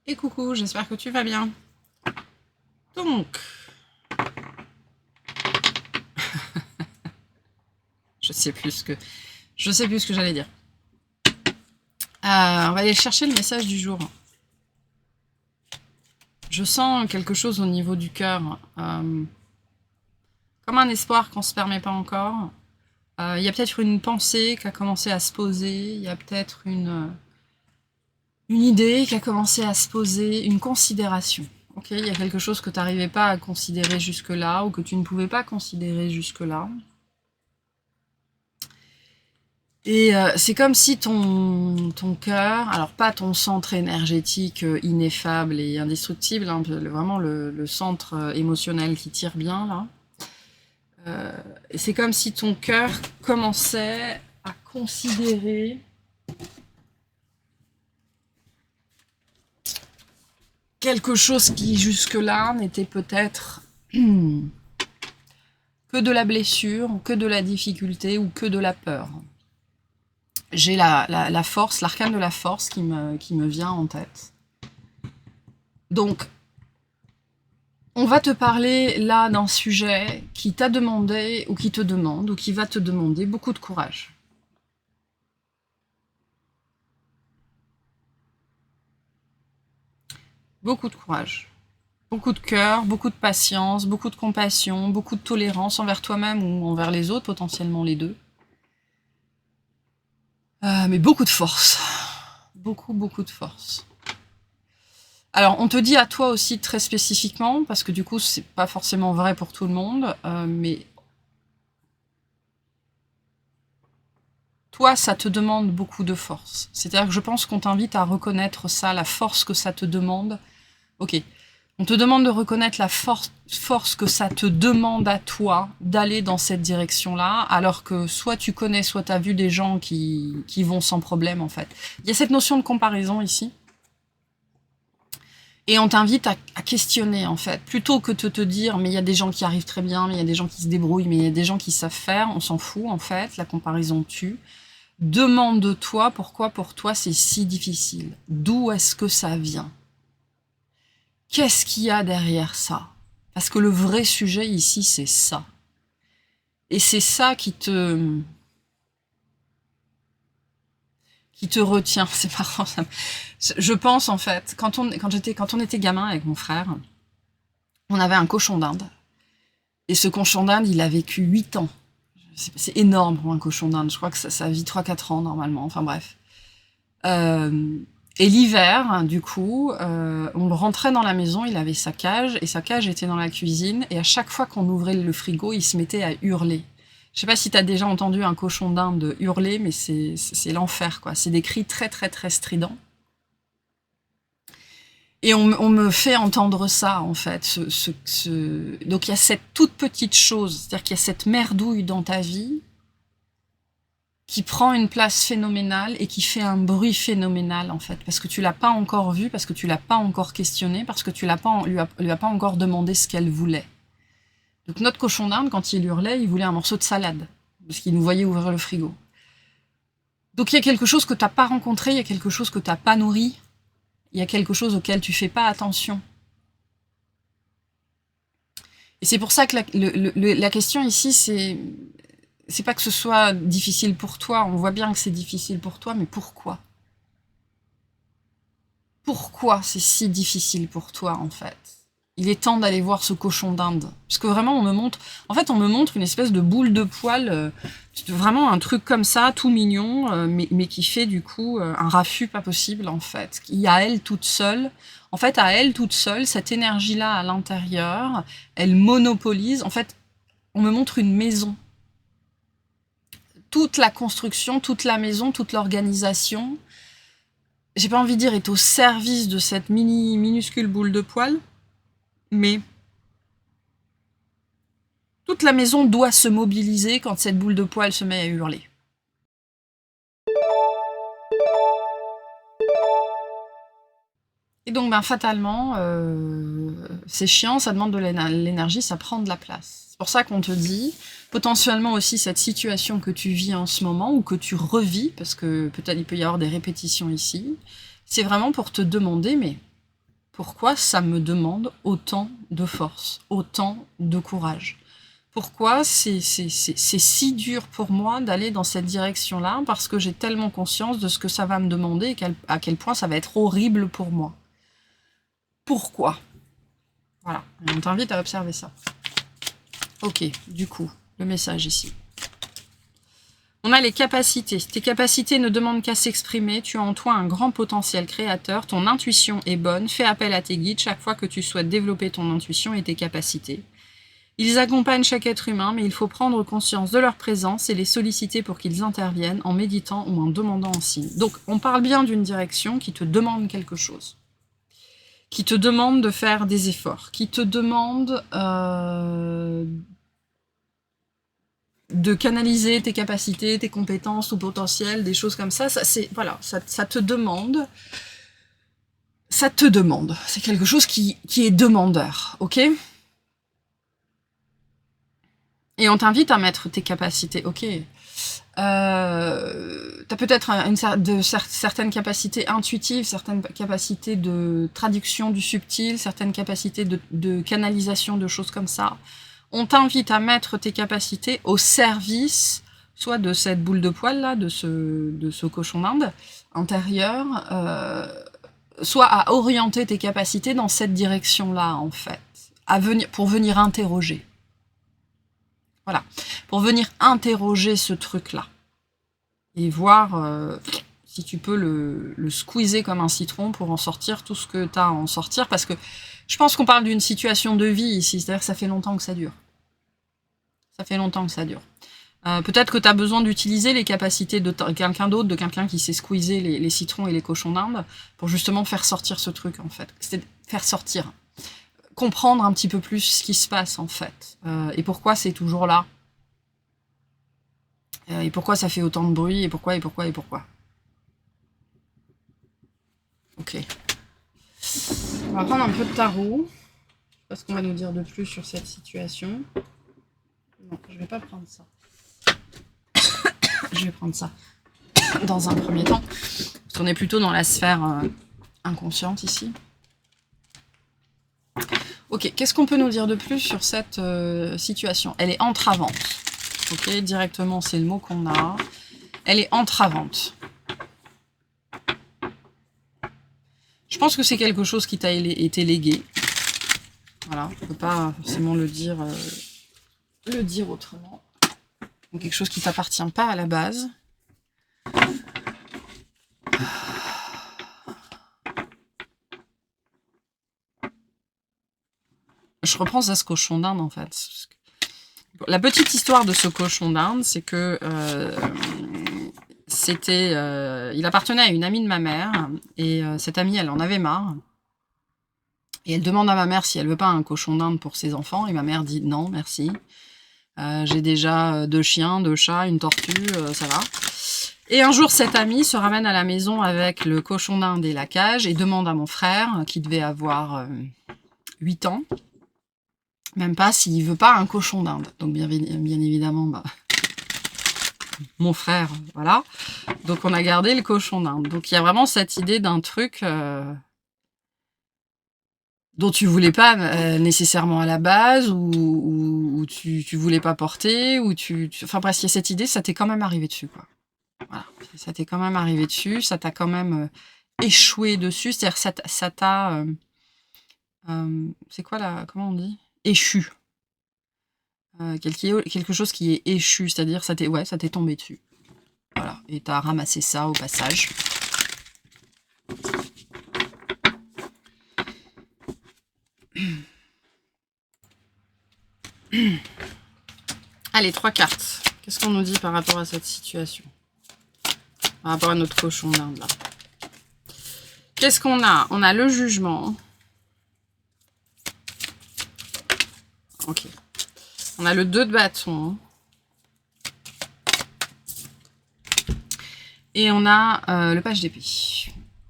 Et coucou, j'espère que tu vas bien. Donc, je sais plus ce que j'allais dire. On va aller chercher le message du jour. Je sens quelque chose au niveau du cœur, comme un espoir qu'on se permet pas encore. Il y a peut-être une pensée qui a commencé à se poser. Il y a peut-être une idée qui a commencé à se poser, une considération. Ok, il y a quelque chose que tu n'arrivais pas à considérer jusque-là ou que tu ne pouvais pas considérer jusque-là. Et c'est comme si ton cœur, alors pas ton centre énergétique ineffable et indestructible, hein, vraiment le centre émotionnel qui tire bien là, et c'est comme si ton cœur commençait à considérer quelque chose qui jusque-là n'était peut-être que de la blessure, ou que de la difficulté, ou que de la peur. J'ai la force, l'arcane de la force qui me vient en tête. Donc, on va te parler là d'un sujet qui t'a demandé, ou qui te demande, ou qui va te demander beaucoup de courage. Beaucoup de courage. Beaucoup de cœur, beaucoup de patience, beaucoup de compassion, beaucoup de tolérance envers toi-même ou envers les autres, potentiellement les deux. Mais beaucoup de force. Beaucoup, beaucoup de force. Alors, on te dit à toi aussi très spécifiquement, parce que du coup, c'est pas forcément vrai pour tout le monde, mais toi, ça te demande beaucoup de force. C'est-à-dire que je pense qu'on t'invite à reconnaître ça, la force que ça te demande. Ok. On te demande de reconnaître la force que ça te demande à toi d'aller dans cette direction-là, alors que soit tu connais, soit tu as vu des gens qui vont sans problème, en fait. Il y a cette notion de comparaison ici. Et on t'invite à questionner, en fait. Plutôt que de te dire, mais il y a des gens qui arrivent très bien, mais il y a des gens qui se débrouillent, mais il y a des gens qui savent faire, on s'en fout, en fait. La comparaison tue. Demande-toi pourquoi pour toi c'est si difficile. D'où est-ce que ça vient? Qu'est-ce qu'il y a derrière ça? Parce que le vrai sujet ici, c'est ça. Et c'est ça qui te retient. C'est marrant. Je pense en fait, quand on était gamin avec mon frère, on avait un cochon d'Inde. Et ce cochon d'Inde, il a vécu 8 ans. C'est énorme pour un cochon d'Inde. Je crois que ça vit 3-4 ans normalement. Enfin bref. Et l'hiver, du coup, on le rentrait dans la maison, il avait sa cage, et sa cage était dans la cuisine, et à chaque fois qu'on ouvrait le frigo, il se mettait à hurler. Je sais pas si t'as déjà entendu un cochon d'Inde hurler, mais c'est l'enfer, quoi. C'est des cris très très très stridents. Et on me fait entendre ça, en fait. Donc il y a cette toute petite chose, c'est-à-dire qu'il y a cette merdouille dans ta vie, qui prend une place phénoménale et qui fait un bruit phénoménal, en fait, parce que tu l'as pas encore vu, parce que tu l'as pas encore questionné, parce que tu lui as pas encore demandé ce qu'elle voulait. Donc notre cochon d'Inde, quand il hurlait, il voulait un morceau de salade, parce qu'il nous voyait ouvrir le frigo. Donc il y a quelque chose que t'as pas rencontré, il y a quelque chose que t'as pas nourri, il y a quelque chose auquel tu fais pas attention. Et c'est pour ça que la question ici, c'est pas que ce soit difficile pour toi, on voit bien que c'est difficile pour toi, mais pourquoi? Pourquoi c'est si difficile pour toi, en fait? Il est temps d'aller voir ce cochon d'Inde. Parce que vraiment, on me montre une espèce de boule de poil, vraiment un truc comme ça, tout mignon, mais qui fait du coup un raffut pas possible, en fait. Qui, à elle toute seule, en fait, à elle toute seule, cette énergie-là à l'intérieur, elle monopolise. En fait, on me montre une maison. Toute la construction, toute la maison, toute l'organisation, j'ai pas envie de dire est au service de cette minuscule boule de poil, mais toute la maison doit se mobiliser quand cette boule de poil se met à hurler. Et donc, fatalement, c'est chiant, ça demande de l'énergie, ça prend de la place. C'est pour ça qu'on te dit, potentiellement aussi cette situation que tu vis en ce moment, ou que tu revis, parce que peut-être il peut y avoir des répétitions ici, c'est vraiment pour te demander, mais pourquoi ça me demande autant de force, autant de courage? Pourquoi c'est si dur pour moi d'aller dans cette direction-là? Parce que j'ai tellement conscience de ce que ça va me demander et à quel point ça va être horrible pour moi. Pourquoi? Voilà, et on t'invite à observer ça. Ok, du coup, le message ici. On a les capacités. Tes capacités ne demandent qu'à s'exprimer. Tu as en toi un grand potentiel créateur. Ton intuition est bonne. Fais appel à tes guides chaque fois que tu souhaites développer ton intuition et tes capacités. Ils accompagnent chaque être humain, mais il faut prendre conscience de leur présence et les solliciter pour qu'ils interviennent en méditant ou en demandant un signe. Donc, on parle bien d'une direction qui te demande quelque chose, qui te demande de faire des efforts, qui te demande de canaliser tes capacités, tes compétences, ton potentiel, des choses comme ça. Voilà, ça te demande. Ça te demande. C'est quelque chose qui est demandeur, ok? Et on t'invite à mettre tes capacités, ok? T'as peut-être certaines capacités intuitives, certaines capacités de traduction du subtil, certaines capacités de canalisation, de choses comme ça. On t'invite à mettre tes capacités au service, soit de cette boule de poil là, de ce cochon d'Inde intérieur, soit à orienter tes capacités dans cette direction-là, en fait, pour venir interroger. Voilà, pour venir interroger ce truc-là. Et voir si tu peux le squeezer comme un citron pour en sortir tout ce que tu as à en sortir. Parce que je pense qu'on parle d'une situation de vie ici, c'est-à-dire que ça fait longtemps que ça dure. Ça fait longtemps que ça dure. Peut-être que tu as besoin d'utiliser les capacités de quelqu'un d'autre, de quelqu'un qui sait squeezer les citrons et les cochons d'Inde, pour justement faire sortir ce truc, en fait. C'est faire sortir. Comprendre un petit peu plus ce qui se passe, en fait. Et pourquoi c'est toujours là. Et pourquoi ça fait autant de bruit, et pourquoi. Ok. On va prendre un peu de tarot. Je sais pas ce qu'on va nous dire de plus sur cette situation. Non, je vais pas prendre ça. Je vais prendre ça dans un premier temps. Parce qu'on est plutôt dans la sphère inconsciente ici. Ok, qu'est-ce qu'on peut nous dire de plus sur cette situation? Elle est entravante. Ok, directement, c'est le mot qu'on a. Elle est entravante. Je pense que c'est quelque chose qui t'a été légué. Voilà, on ne peut pas forcément le dire autrement. Donc quelque chose qui ne t'appartient pas à la base. Je reprends ça, ce cochon d'Inde, en fait. La petite histoire de ce cochon d'Inde, c'est que il appartenait à une amie de ma mère, et cette amie, elle en avait marre. Et elle demande à ma mère si elle veut pas un cochon d'Inde pour ses enfants, et ma mère dit non, merci. J'ai déjà 2 chiens, 2 chats, une tortue, ça va. Et un jour, cette amie se ramène à la maison avec le cochon d'Inde et la cage, et demande à mon frère, qui devait avoir 8 ans, même pas s'il veut pas un cochon d'Inde. Donc bien évidemment, bah, mon frère, voilà. Donc on a gardé le cochon d'Inde. Donc il y a vraiment cette idée d'un truc dont tu voulais pas nécessairement à la base, ou tu voulais pas porter, ou enfin bref, il y a cette idée, ça t'est quand même arrivé dessus, quoi. Voilà, ça t'est quand même arrivé dessus, ça t'a quand même échoué dessus, c'est-à-dire ça t'a... c'est quoi là, comment on dit? Échu. Quelque chose qui est échu, c'est-à-dire ça t'est tombé dessus. Voilà, et t'as ramassé ça au passage. Allez, 3 cartes. Qu'est-ce qu'on nous dit par rapport à cette situation? Par rapport à notre cochon d'Inde, là. Qu'est-ce qu'on a? On a le jugement. Ok. On a le 2 de bâton. Et on a le page d'épée.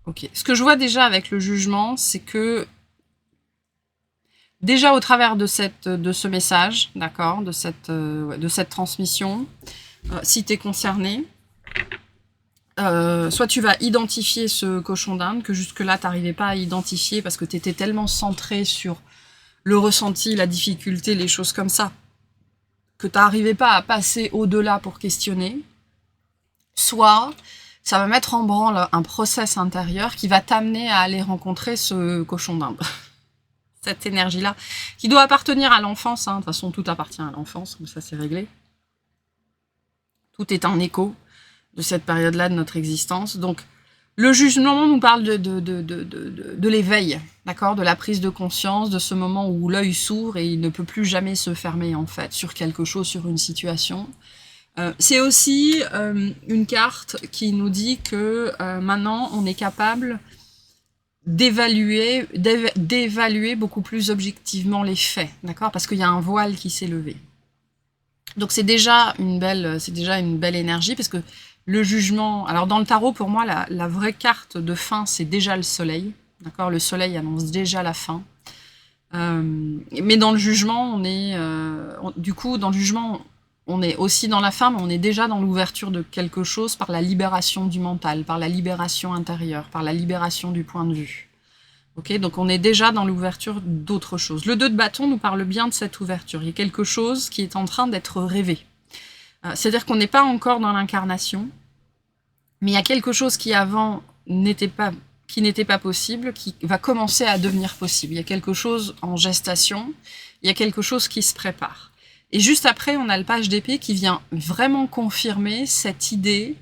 Ok. Ce que je vois déjà avec le jugement, c'est que déjà au travers de ce message, d'accord, de cette transmission, si tu es concerné, soit tu vas identifier ce cochon d'Inde que jusque-là, tu n'arrivais pas à identifier parce que tu étais tellement centré sur le ressenti, la difficulté, les choses comme ça, que tu n'arrivais pas à passer au-delà pour questionner. Soit ça va mettre en branle un process intérieur qui va t'amener à aller rencontrer ce cochon d'Inde. Cette énergie-là, qui doit appartenir à l'enfance. Hein. De toute façon, tout appartient à l'enfance, comme ça c'est réglé. Tout est un écho de cette période-là de notre existence. Donc, le jugement nous parle de l'éveil, d'accord, de la prise de conscience, de ce moment où l'œil s'ouvre et il ne peut plus jamais se fermer, en fait, sur quelque chose, sur une situation. C'est aussi une carte qui nous dit que maintenant, on est capable d'évaluer beaucoup plus objectivement les faits, d'accord, parce qu'il y a un voile qui s'est levé. Donc c'est déjà une belle énergie, parce que le jugement, alors dans le tarot, pour moi, la vraie carte de fin, c'est déjà le soleil, d'accord, le soleil annonce déjà la fin. Mais dans le jugement, on est, du coup, dans le jugement, on est aussi dans la fin, mais on est déjà dans l'ouverture de quelque chose par la libération du mental, par la libération intérieure, par la libération du point de vue. Okay, donc on est déjà dans l'ouverture d'autre chose. Le 2 de bâton nous parle bien de cette ouverture. Il y a quelque chose qui est en train d'être rêvé. C'est-à-dire qu'on n'est pas encore dans l'incarnation, mais il y a quelque chose qui avant n'était pas possible, qui va commencer à devenir possible. Il y a quelque chose en gestation, il y a quelque chose qui se prépare. Et juste après, on a le page d'épée qui vient vraiment confirmer cette idée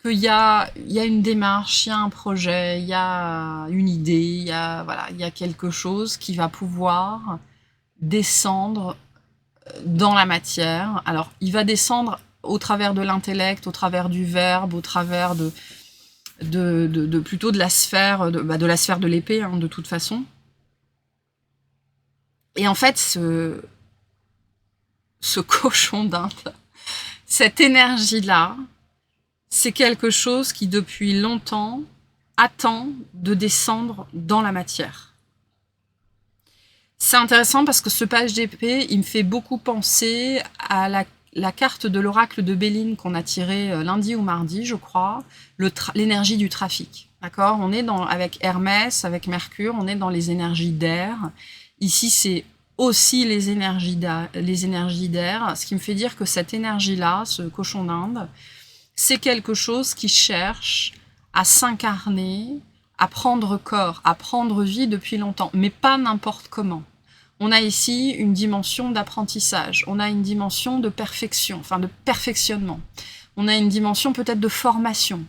qu'il y a une démarche, il y a un projet, il y a une idée, il y a quelque chose qui va pouvoir descendre dans la matière. Alors, il va descendre au travers de l'intellect, au travers du verbe, au travers plutôt de la sphère de l'épée, hein, de toute façon. Et en fait, ce cochon d'Inde, cette énergie-là, c'est quelque chose qui, depuis longtemps, attend de descendre dans la matière. C'est intéressant parce que ce page d'épée, il me fait beaucoup penser à la carte de l'oracle de Béline qu'on a tirée lundi ou mardi, je crois, l'énergie du trafic. D'accord ? On est avec Hermès, avec Mercure, on est dans les énergies d'air. Ici, c'est aussi les énergies d'air, ce qui me fait dire que cette énergie-là, ce cochon d'Inde, c'est quelque chose qui cherche à s'incarner, à prendre corps, à prendre vie depuis longtemps, mais pas n'importe comment. On a ici une dimension d'apprentissage, on a une dimension de perfection, enfin de perfectionnement, on a une dimension peut-être de formation,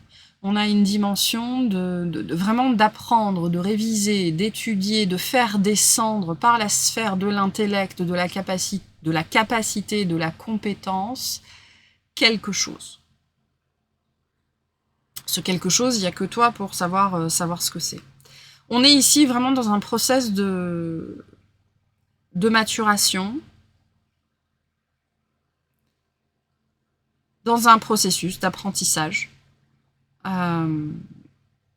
on a une dimension de vraiment d'apprendre, de réviser, d'étudier, de faire descendre par la sphère de l'intellect, de la capacité, de la compétence, quelque chose. Ce quelque chose, il n'y a que toi pour savoir ce que c'est. On est ici vraiment dans un process de maturation, dans un processus d'apprentissage.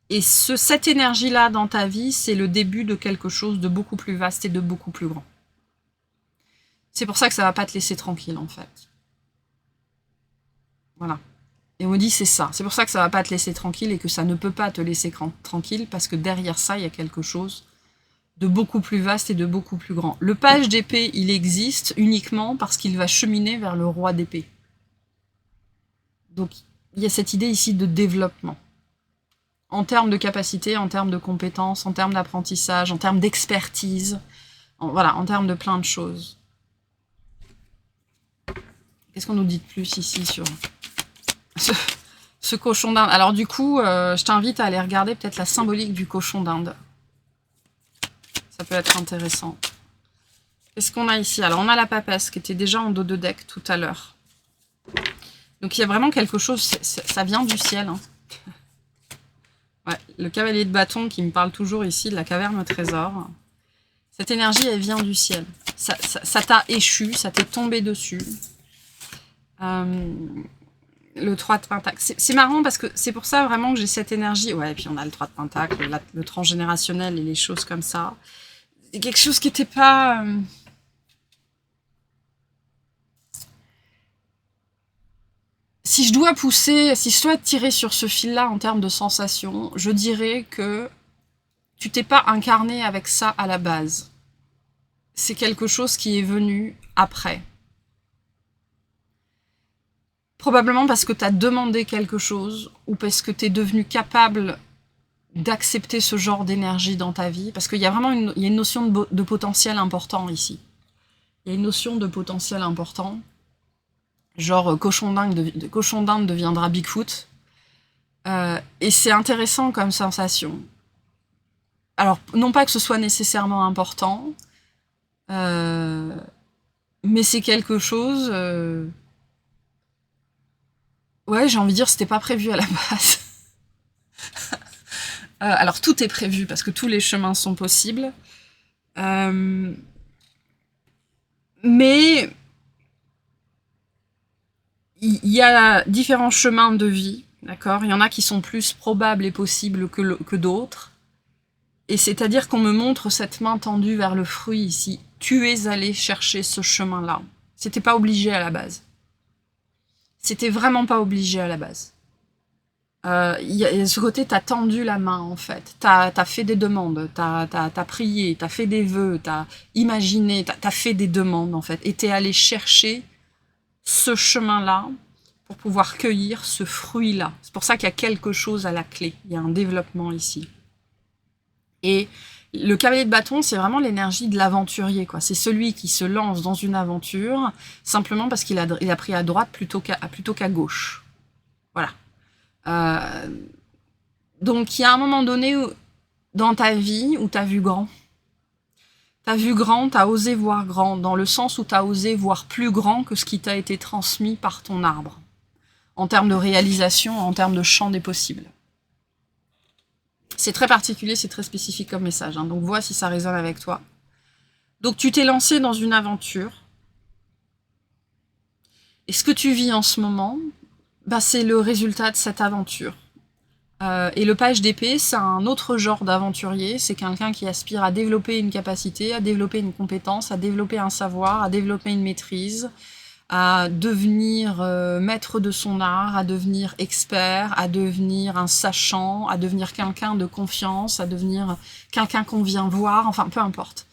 Et cette énergie-là dans ta vie, c'est le début de quelque chose de beaucoup plus vaste et de beaucoup plus grand. C'est pour ça que ça ne va pas te laisser tranquille, en fait. Voilà. Et on me dit c'est ça. C'est pour ça que ça ne va pas te laisser tranquille et que ça ne peut pas te laisser tranquille, parce que derrière ça, il y a quelque chose de beaucoup plus vaste et de beaucoup plus grand. Le page d'épée, il existe uniquement parce qu'il va cheminer vers le roi d'épée. Donc, il y a cette idée ici de développement. En termes de capacité, en termes de compétences, en termes d'apprentissage, en termes d'expertise, en termes de plein de choses. Qu'est-ce qu'on nous dit de plus ici sur ce cochon d'Inde? Alors du coup, je t'invite à aller regarder peut-être la symbolique du cochon d'Inde. Ça peut être intéressant. Qu'est-ce qu'on a ici? Alors on a la papesse qui était déjà en dos de deck tout à l'heure. Donc il y a vraiment quelque chose, ça vient du ciel. Hein. Ouais, le cavalier de bâton qui me parle toujours ici de la caverne au trésor. Cette énergie, elle vient du ciel. Ça t'a échu, ça t'est tombé dessus. Le 3 de Pentacle. C'est marrant parce que c'est pour ça vraiment que j'ai cette énergie. Ouais, et puis on a le 3 de Pentacle, le transgénérationnel et les choses comme ça. C'est quelque chose qui n'était pas... Si je dois pousser, si je dois tirer sur ce fil-là en termes de sensations, je dirais que tu t'es pas incarné avec ça à la base. C'est quelque chose qui est venu après. Probablement parce que tu as demandé quelque chose ou parce que tu es devenu capable d'accepter ce genre d'énergie dans ta vie. Parce qu'il y a vraiment il y a une notion de potentiel important ici. Il y a une notion de potentiel important. Genre cochon d'Inde deviendra Bigfoot. Et c'est intéressant comme sensation. Alors, non pas que ce soit nécessairement important, mais c'est quelque chose... ouais, j'ai envie de dire, c'était pas prévu à la base. Alors, tout est prévu, parce que tous les chemins sont possibles. Mais il y a différents chemins de vie, d'accord? Il y en a qui sont plus probables et possibles que d'autres. Et c'est-à-dire qu'on me montre cette main tendue vers le fruit ici. Tu es allé chercher ce chemin-là. C'était pas obligé à la base. C'était vraiment pas obligé à la base. Y a ce côté, t'as tendu la main, en fait. T'as fait des demandes, t'as prié, t'as fait des vœux, t'as imaginé, t'as fait des demandes, en fait. Et t'es allé chercher ce chemin-là pour pouvoir cueillir ce fruit-là. C'est pour ça qu'il y a quelque chose à la clé. Il y a un développement ici. Et le cavalier de bâton, c'est vraiment l'énergie de l'aventurier, quoi. C'est celui qui se lance dans une aventure simplement parce qu'il a pris à droite plutôt qu'à gauche. Voilà. Donc, il y a un moment donné dans ta vie où tu as vu grand. Tu as vu grand, tu as osé voir grand, dans le sens où tu as osé voir plus grand que ce qui t'a été transmis par ton arbre, en termes de réalisation, en termes de champ des possibles. C'est très particulier, c'est très spécifique comme message, hein, donc vois si ça résonne avec toi. Donc tu t'es lancé dans une aventure, et ce que tu vis en ce moment, bah, c'est le résultat de cette aventure. Et le page d'épée, c'est un autre genre d'aventurier, c'est quelqu'un qui aspire à développer une capacité, à développer une compétence, à développer un savoir, à développer une maîtrise, à devenir maître de son art, à devenir expert, à devenir un sachant, à devenir quelqu'un de confiance, à devenir quelqu'un qu'on vient voir, enfin peu importe.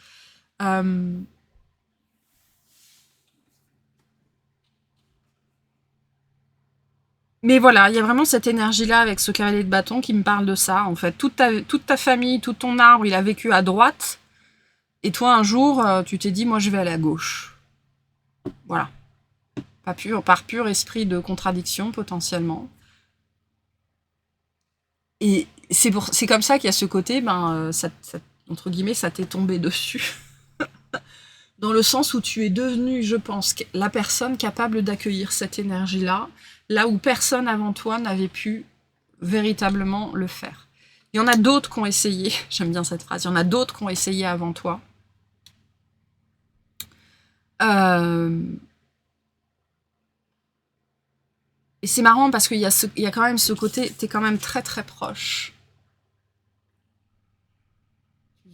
Mais voilà, il y a vraiment cette énergie-là avec ce cavalier de bâton qui me parle de ça, en fait. Toute ta famille, tout ton arbre, il a vécu à droite, et toi, un jour, tu t'es dit, moi, je vais aller à gauche. Voilà. Par pur esprit de contradiction, potentiellement. Et c'est comme ça qu'il y a ce côté, entre guillemets, ça t'est tombé dessus. Dans le sens où tu es devenu, je pense, la personne capable d'accueillir cette énergie-là, là où personne avant toi n'avait pu véritablement le faire. Il y en a d'autres qui ont essayé, j'aime bien cette phrase, il y en a d'autres qui ont essayé avant toi. Et c'est marrant parce qu'il y a quand même ce côté, t'es quand même très très proche.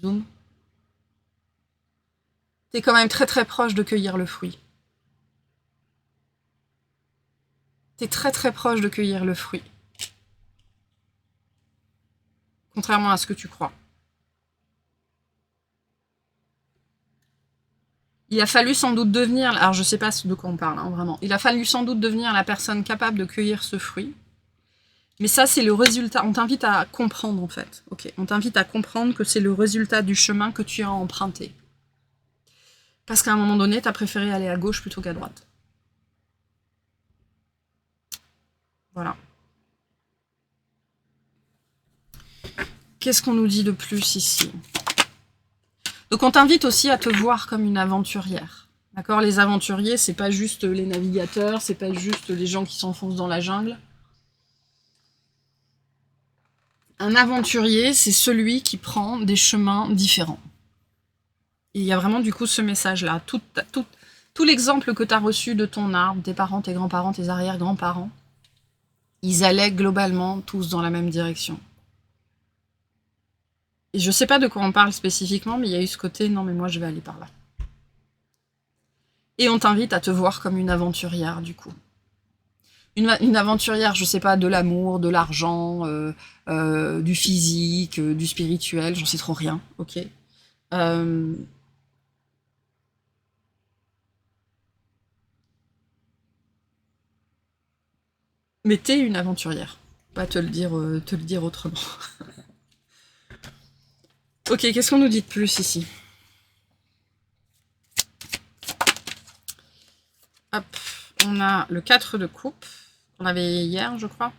Zoom. T'es quand même très très proche de cueillir le fruit. T'es très très proche de cueillir le fruit. Contrairement à ce que tu crois. Il a fallu sans doute devenir, alors je sais pas de quoi on parle, hein, vraiment. Il a fallu sans doute devenir la personne capable de cueillir ce fruit. Mais ça, c'est le résultat. On t'invite à comprendre, en fait. Ok, on t'invite à comprendre que c'est le résultat du chemin que tu as emprunté. Parce qu'à un moment donné, tu as préféré aller à gauche plutôt qu'à droite. Voilà. Qu'est-ce qu'on nous dit de plus ici? Donc on t'invite aussi à te voir comme une aventurière. D'accord? Les aventuriers, c'est pas juste les navigateurs, c'est pas juste les gens qui s'enfoncent dans la jungle. Un aventurier, c'est celui qui prend des chemins différents. Et il y a vraiment du coup ce message-là. Tout l'exemple que tu as reçu de ton arbre, tes parents, tes grands-parents, tes arrière-grands-parents, ils allaient globalement tous dans la même direction. Et je sais pas de quoi on parle spécifiquement, mais il y a eu ce côté, non mais moi je vais aller par là. Et on t'invite à te voir comme une aventurière du coup. Une aventurière, je sais pas, de l'amour, de l'argent, du physique, du spirituel, j'en sais trop rien, ok. Euh, mais t'es une aventurière. Pas te le dire autrement. Ok, qu'est-ce qu'on nous dit de plus ici? Hop, on a le 4 de coupe. On avait hier, je crois,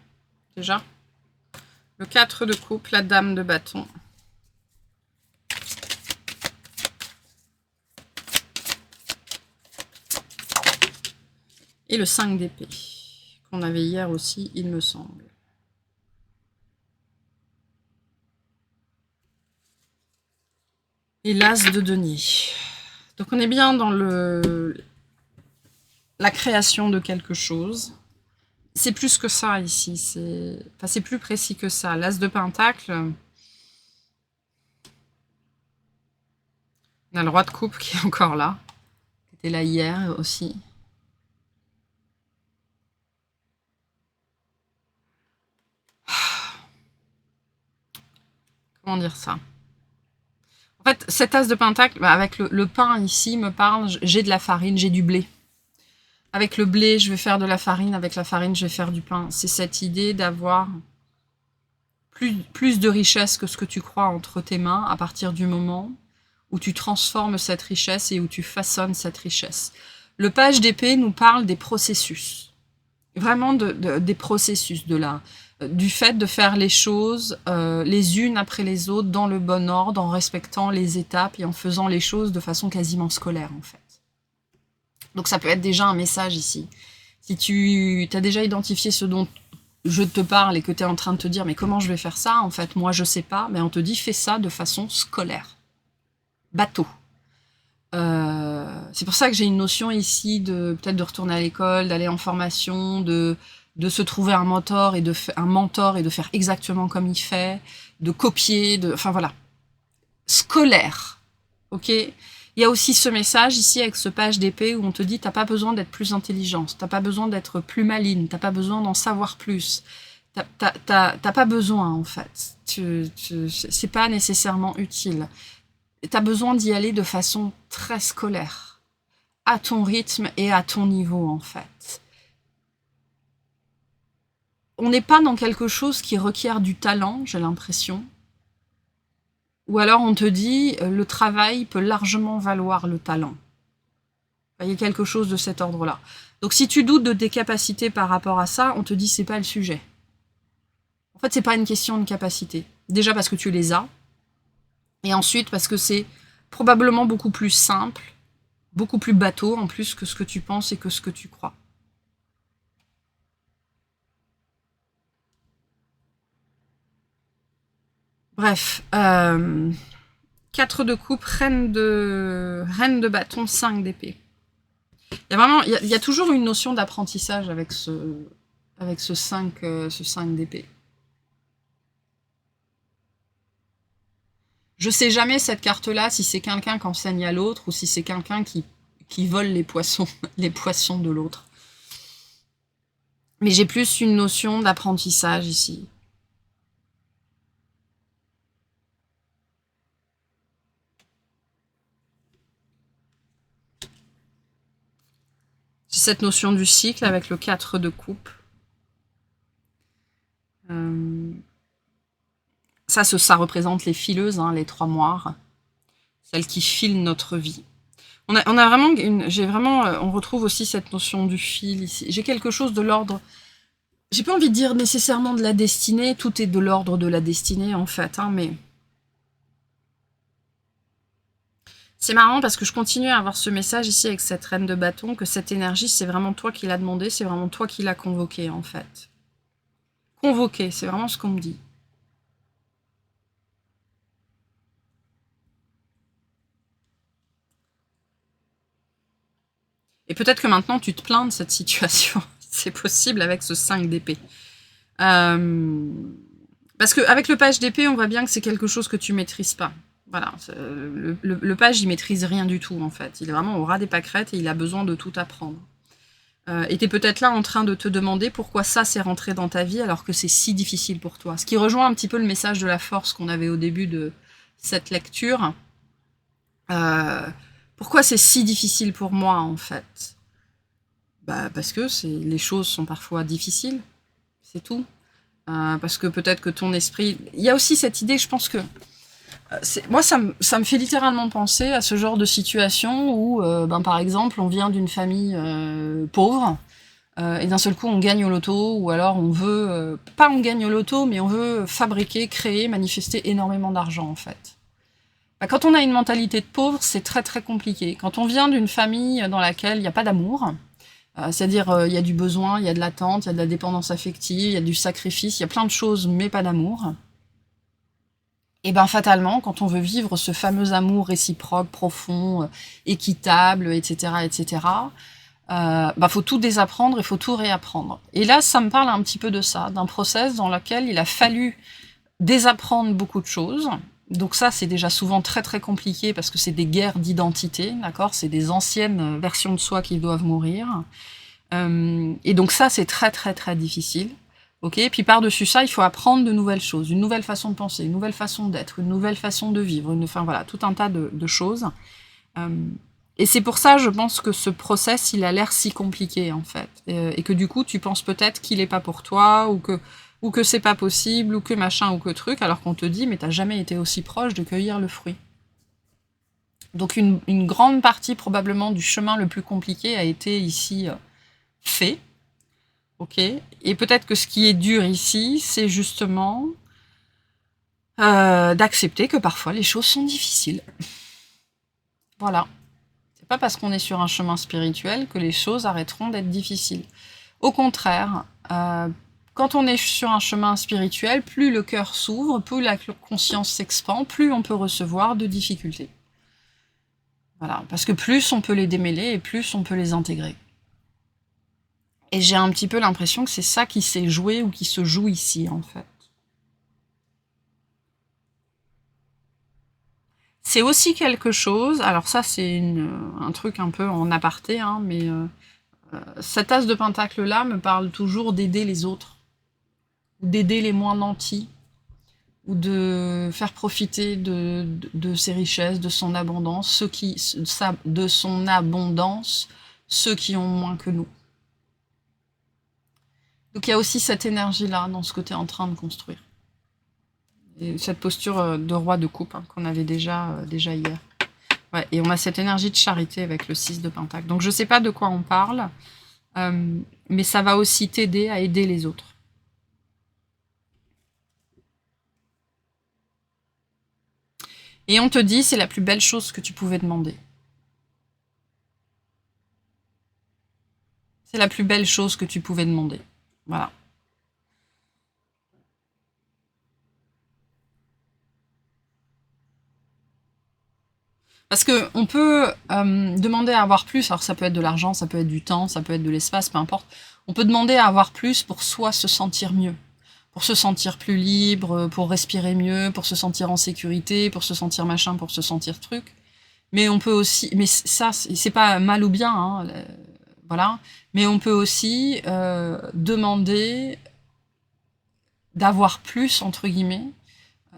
déjà. Le 4 de coupe, la dame de bâton. Et le 5 d'épée, qu'on avait hier aussi, il me semble. Et l'as de denier. Donc on est bien dans la création de quelque chose. C'est plus que ça ici, c'est plus précis que ça. L'as de pentacle, on a le roi de coupe qui est encore là, qui était là hier aussi. Comment dire ça? En fait, cet as de pentacle, avec le pain ici, me parle, j'ai de la farine, j'ai du blé. Avec le blé, je vais faire de la farine, avec la farine, je vais faire du pain. C'est cette idée d'avoir plus de richesse que ce que tu crois entre tes mains à partir du moment où tu transformes cette richesse et où tu façonnes cette richesse. Le page d'épée nous parle des processus. Vraiment des processus, du fait de faire les choses les unes après les autres dans le bon ordre, en respectant les étapes et en faisant les choses de façon quasiment scolaire en fait. Donc ça peut être déjà un message ici. Si tu as déjà identifié ce dont je te parle et que tu es en train de te dire mais comment je vais faire ça? En fait, moi je sais pas, mais on te dit fais ça de façon scolaire. Bateau. C'est pour ça que j'ai une notion ici de peut-être de retourner à l'école, d'aller en formation, de se trouver un mentor et de faire exactement comme il fait, de copier, enfin voilà, scolaire, ok. Il y a aussi ce message ici avec ce page d'épée où on te dit t'as pas besoin d'être plus intelligente, t'as pas besoin d'être plus maligne, t'as pas besoin d'en savoir plus, t'as pas besoin en fait, c'est pas nécessairement utile. T'as besoin d'y aller de façon très scolaire, à ton rythme et à ton niveau en fait. On n'est pas dans quelque chose qui requiert du talent, j'ai l'impression. Ou alors on te dit le travail peut largement valoir le talent. Il y a quelque chose de cet ordre-là. Donc si tu doutes de tes capacités par rapport à ça, on te dit c'est pas le sujet. En fait, c'est pas une question de capacité. Déjà parce que tu les as, et ensuite parce que c'est probablement beaucoup plus simple, beaucoup plus bateau en plus que ce que tu penses et que ce que tu crois. Bref, 4 de coupe, reine de bâton, 5 d'épée. Il y a toujours une notion d'apprentissage avec ce 5 d'épée. Je sais jamais cette carte-là si c'est quelqu'un qui enseigne à l'autre ou si c'est quelqu'un qui vole les poissons de l'autre. Mais j'ai plus une notion d'apprentissage ici. J'ai cette notion du cycle avec le 4 de coupe. Ça représente les fileuses, hein, les 3 moires, celles qui filent notre vie. On a vraiment on retrouve aussi cette notion du fil ici. J'ai quelque chose de l'ordre. J'ai pas envie de dire nécessairement de la destinée. Tout est de l'ordre de la destinée en fait, hein, mais c'est marrant parce que je continue à avoir ce message ici avec cette reine de bâton que cette énergie, c'est vraiment toi qui l'as demandé, c'est vraiment toi qui l'as convoquée en fait. Convoquée, c'est vraiment ce qu'on me dit. Et peut-être que maintenant tu te plains de cette situation. C'est possible avec ce 5 d'épée. Parce qu'avec le page d'épée, on voit bien que c'est quelque chose que tu maîtrises pas. Voilà, le page, il maîtrise rien du tout en fait. Il est vraiment au ras des pâquerettes et il a besoin de tout apprendre. Et tu es peut-être là en train de te demander pourquoi ça s'est rentré dans ta vie alors que c'est si difficile pour toi. Ce qui rejoint un petit peu le message de la force qu'on avait au début de cette lecture. Pourquoi c'est si difficile pour moi en fait? Parce que les choses sont parfois difficiles, c'est tout. Parce que peut-être que ton esprit... Il y a aussi cette idée, je pense que... Moi, ça me fait littéralement penser à ce genre de situation où, par exemple, on vient d'une famille pauvre, et d'un seul coup, on gagne au loto, ou alors on veut... pas on gagne au loto, mais on veut fabriquer, créer, manifester énormément d'argent, en fait. Quand on a une mentalité de pauvre, c'est très très compliqué. Quand on vient d'une famille dans laquelle il n'y a pas d'amour, c'est-à-dire il y a du besoin, il y a de l'attente, il y a de la dépendance affective, il y a du sacrifice, il y a plein de choses, mais pas d'amour. Et fatalement, quand on veut vivre ce fameux amour réciproque, profond, équitable, etc., faut tout désapprendre, il faut tout réapprendre. Et là, ça me parle un petit peu de ça, d'un process dans lequel il a fallu désapprendre beaucoup de choses. Donc ça, c'est déjà souvent très très compliqué parce que c'est des guerres d'identité, d'accord? C'est des anciennes versions de soi qui doivent mourir. Et donc ça, c'est très très très difficile. Ok, puis par-dessus ça, il faut apprendre de nouvelles choses, une nouvelle façon de penser, une nouvelle façon d'être, une nouvelle façon de vivre, tout un tas de choses. Et c'est pour ça, je pense que ce process, il a l'air si compliqué, en fait. Et que du coup, tu penses peut-être qu'il n'est pas pour toi, ou que c'est pas possible, ou que machin, ou que truc, alors qu'on te dit, mais t'as jamais été aussi proche de cueillir le fruit. Donc une grande partie, probablement, du chemin le plus compliqué a été ici fait. Ok. Et peut-être que ce qui est dur ici, c'est justement d'accepter que parfois les choses sont difficiles. Voilà. C'est pas parce qu'on est sur un chemin spirituel que les choses arrêteront d'être difficiles. Au contraire, quand on est sur un chemin spirituel, plus le cœur s'ouvre, plus la conscience s'expand, plus on peut recevoir de difficultés. Voilà. Parce que plus on peut les démêler et plus on peut les intégrer. Et j'ai un petit peu l'impression que c'est ça qui s'est joué ou qui se joue ici, en fait. C'est aussi quelque chose, alors ça c'est un truc un peu en aparté, hein, mais cette as de pentacle-là me parle toujours d'aider les autres, d'aider les moins nantis, ou de faire profiter de ses richesses, de son abondance, ceux qui ont moins que nous. Donc il y a aussi cette énergie-là dans ce que tu es en train de construire. Et cette posture de roi de coupe qu'on avait déjà hier. Ouais, et on a cette énergie de charité avec le 6 de pentacle. Donc je ne sais pas de quoi on parle, mais ça va aussi t'aider à aider les autres. Et on te dit, c'est la plus belle chose que tu pouvais demander. C'est la plus belle chose que tu pouvais demander. Voilà. Parce qu'on peut demander à avoir plus, alors ça peut être de l'argent, ça peut être du temps, ça peut être de l'espace, peu importe. On peut demander à avoir plus pour soi se sentir mieux, pour se sentir plus libre, pour respirer mieux, pour se sentir en sécurité, pour se sentir machin, pour se sentir truc. Mais on peut aussi, mais ça, c'est pas mal ou bien, hein, voilà. Mais on peut aussi demander d'avoir plus, entre guillemets,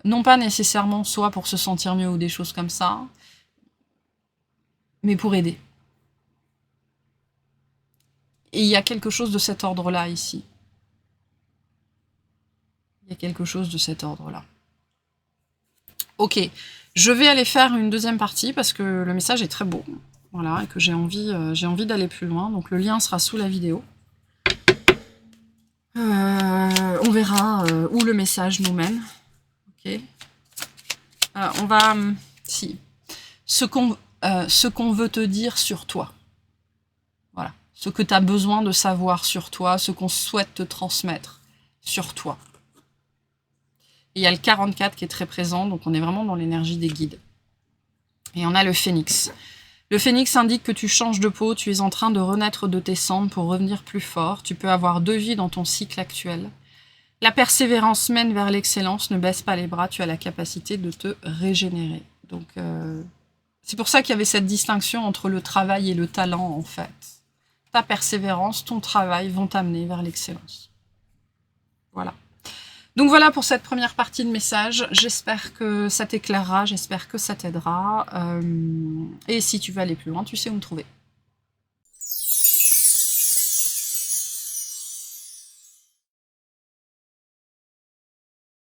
non pas nécessairement soit pour se sentir mieux ou des choses comme ça, mais pour aider. Et il y a quelque chose de cet ordre-là ici. Il y a quelque chose de cet ordre-là. Ok, je vais aller faire une deuxième partie parce que le message est très beau. Voilà, et que j'ai envie d'aller plus loin. Donc le lien sera sous la vidéo. On verra où le message nous mène. Ok. On va... si. Ce qu'on veut te dire sur toi. Voilà. Ce que tu as besoin de savoir sur toi, ce qu'on souhaite te transmettre sur toi. Et il y a le 44 qui est très présent, donc on est vraiment dans l'énergie des guides. Et on a le phénix. Le phénix indique que tu changes de peau, tu es en train de renaître de tes cendres pour revenir plus fort. Tu peux avoir 2 vies dans ton cycle actuel. La persévérance mène vers l'excellence, ne baisse pas les bras, tu as la capacité de te régénérer. Donc, c'est pour ça qu'il y avait cette distinction entre le travail et le talent, en fait. ta persévérance, ton travail vont t'amener vers l'excellence. Voilà. Donc voilà pour cette première partie de message. J'espère que ça t'éclairera, j'espère que ça t'aidera. Et si tu veux aller plus loin, tu sais où me trouver.